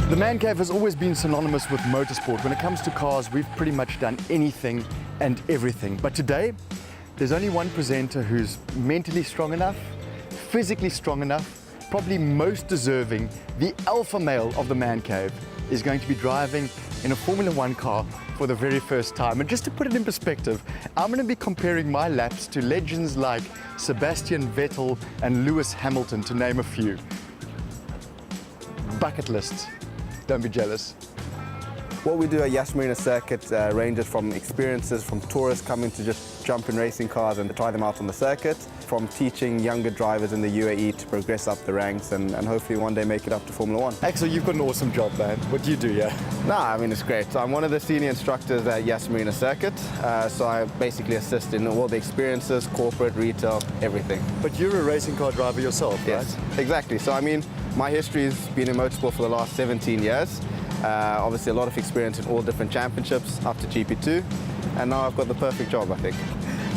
The Man Cave has always been synonymous with motorsport. When it comes to cars, we've pretty much done anything and everything. But today, there's only one presenter who's mentally strong enough, physically strong enough, probably most deserving, the alpha male of the Man Cave, is going to be driving in a Formula One car for the very first time. And just to put it in perspective, I'm going to be comparing my laps to legends like Sebastian Vettel and Lewis Hamilton, to name a few. Bucket lists. Don't be jealous. What we do at Yas Marina circuit ranges from experiences from tourists coming to just jump in racing cars and try them out on the circuit, from teaching younger drivers in the UAE to progress up the ranks and hopefully one day make it up to Formula One. Axel, you've got an awesome job, man. What do you do, yeah? Nah, I mean, it's great. So I'm one of the senior instructors at Yas Marina circuit, so I basically assist in all the experiences, corporate, retail, everything. But you're a racing car driver yourself, Yes, right? exactly. So I mean, my history has been in motorsport for the last 17 years. Obviously a lot of experience in all different championships up to GP2, and now I've got the perfect job, I think.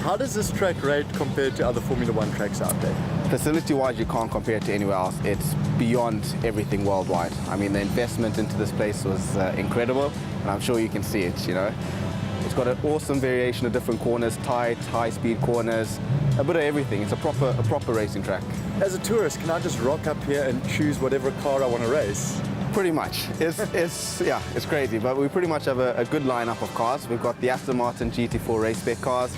How does this track rate compare to other Formula One tracks out there? Facility-wise, you can't compare it to anywhere else. It's beyond everything worldwide. I mean, the investment into this place was incredible, and I'm sure you can see it, you know. It's got an awesome variation of different corners, tight, high-speed corners, a bit of everything. It's a proper racing track. As a tourist, can I just rock up here and choose whatever car I want to race? Pretty much. It's crazy, but we pretty much have a good lineup of cars. We've got the Aston Martin GT4 race spec cars.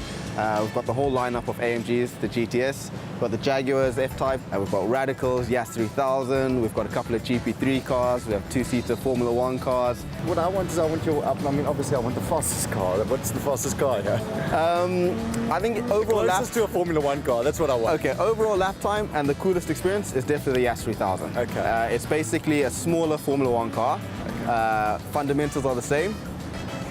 We've got the whole lineup of AMGs, the GTS. We've got the Jaguars F-Type. We've got Radicals, Yas 3000. We've got a couple of GP3 cars. We have two-seater Formula One cars. What I want is obviously I want the fastest car. What's the fastest car here? I think overall Closest to a Formula One car, that's what I want. Okay, overall lap time and the coolest experience is definitely the Yas 3000. Okay. It's basically a smaller Formula One car. Okay. Fundamentals are the same.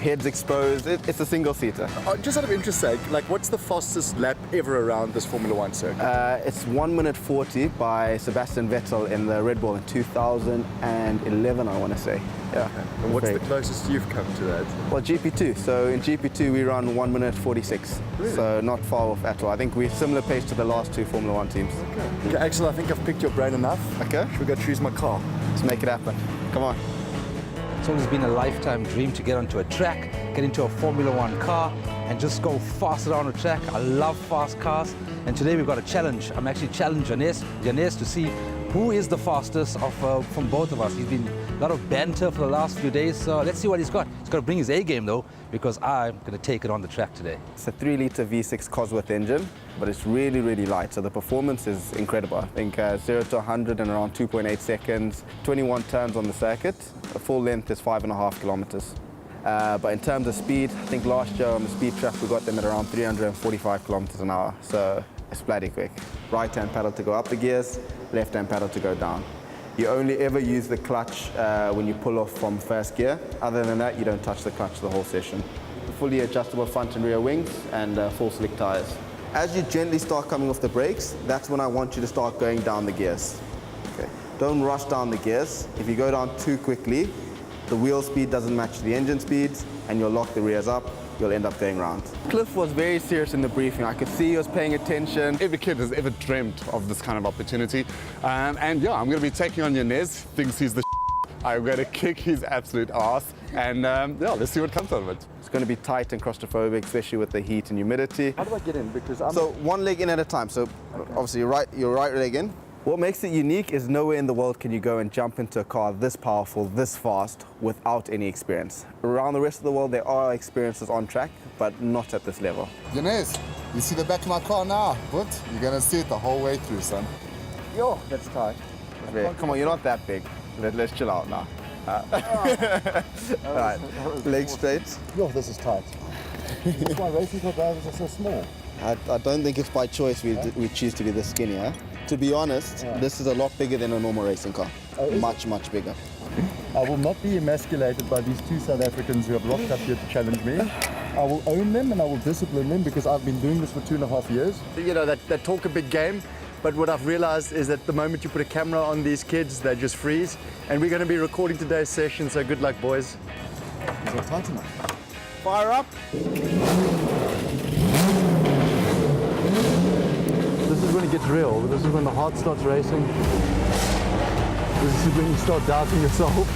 Heads exposed. It's a single-seater. Just out of interest sake, like, what's the fastest lap ever around this Formula One circuit? It's 1 minute 40 by Sebastian Vettel in the Red Bull in 2011, I want to say. Yeah. Okay. And what's the closest you've come to that? Well, GP2. So in GP2 we run 1 minute 46. Really? So not far off at all. I think we're similar pace to the last two Formula One teams. Okay, Axel, I think I've picked your brain enough. Okay. Should we go choose my car? Let's make it happen. Come on. It's always been a lifetime dream to get onto a track, get into a Formula One car and just go faster on the track. I love fast cars, and today we've got a challenge. I'm actually challenging Janez to see who is the fastest from both of us. He's been a lot of banter for the last few days, so let's see what he's got. He's got to bring his A game though, because I'm going to take it on the track today. It's a 3-litre V6 Cosworth engine, but it's really, really light, so the performance is incredible. I think 0 to 100 in around 2.8 seconds, 21 turns on the circuit. The full length is 5.5 kilometers. But in terms of speed, I think last year on the speed track we got them at around 345 kilometers an hour, so it's bloody quick. Right-hand pedal to go up the gears, left-hand pedal to go down. You only ever use the clutch when you pull off from first gear. Other than that, you don't touch the clutch the whole session. Fully adjustable front and rear wings and full slick tires. As you gently start coming off the brakes, that's when I want you to start going down the gears. Okay. Don't rush down the gears. If you go down too quickly, the wheel speed doesn't match the engine speeds and you'll lock the rears up. You'll end up going round. Cliff was very serious in the briefing. I could see he was paying attention. Every kid has ever dreamt of this kind of opportunity. And yeah, I'm going to be taking on Janez. Thinks he's the I'm going to kick his absolute ass. And yeah, let's see what comes out of it. It's going to be tight and claustrophobic, especially with the heat and humidity. How do I get in? Because I'm... So one leg in at a time. So okay. Obviously your right leg in. What makes it unique is nowhere in the world can you go and jump into a car this powerful, this fast, without any experience. Around the rest of the world, there are experiences on track, but not at this level. Janez, you see the back of my car now, but you're going to see it the whole way through, son. Yo, that's tight. Come on, you're not that big. Let's chill out now. All right, legs straight. Yo, this is tight. That's why racing car drivers are so small. I don't think it's by choice we choose to be this skinny, huh? To be honest, this is a lot bigger than a normal racing car. Much bigger. I will not be emasculated by these two South Africans who have rocked up here to challenge me. I will own them and I will discipline them because I've been doing this for 2.5 years. You know, that talk a big game, but what I've realized is that the moment you put a camera on these kids, they just freeze. And we're going to be recording today's session, so good luck, boys. Is that tight enough? Fire up. This is when it gets real. This is when the heart starts racing. This is when you start doubting yourself.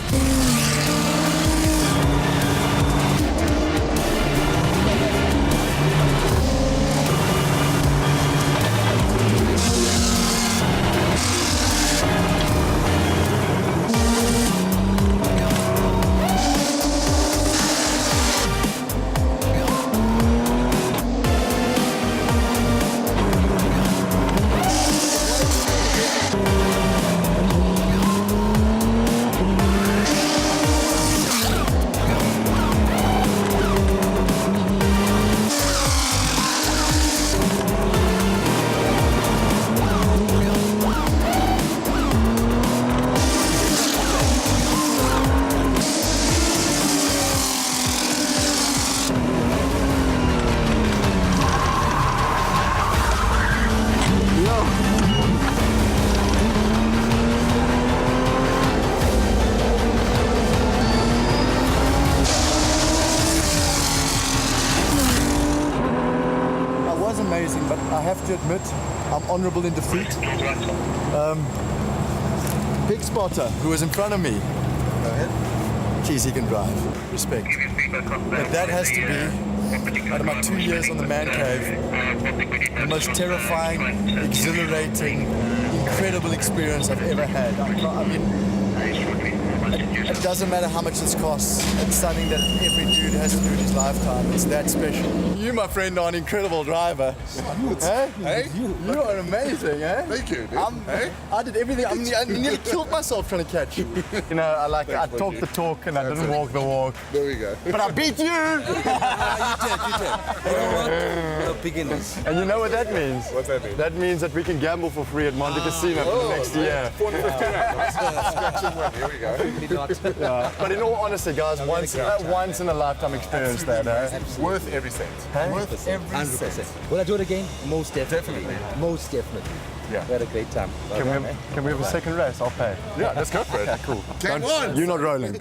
Amazing, but I have to admit I'm honourable in defeat. Big spotter who was in front of me. Go ahead. Geez, he can drive. Respect. But that has to be, out of my 2 years on the man cave, the most terrifying, exhilarating, incredible experience I've ever had. I mean, it doesn't matter how much this costs. It's something that every dude has to do in his lifetime. It's that special. You, my friend, are an incredible driver. Hey? Hey? You are amazing, eh? Thank you, dude. Hey? I did everything. I nearly killed myself trying to catch you. You know, I talked the talk and I didn't walk the walk. There we go. But I beat you! You did. You know what? We're beginners. And you know what that means? What's that mean? That means that we can gamble for free at Monte Casino for the next year. 450 rand. Scratching one. Here we go. Yeah. But in all honesty, guys, once in a lifetime experience that, eh? Worth every cent. Hey? Worth every 100%. cent. Will I do it again? Most definitely. Most definitely. Yeah. We had a great time. Can we have a second race? I'll pay. Yeah, let's go for it. Cool. Game one. You're not rolling.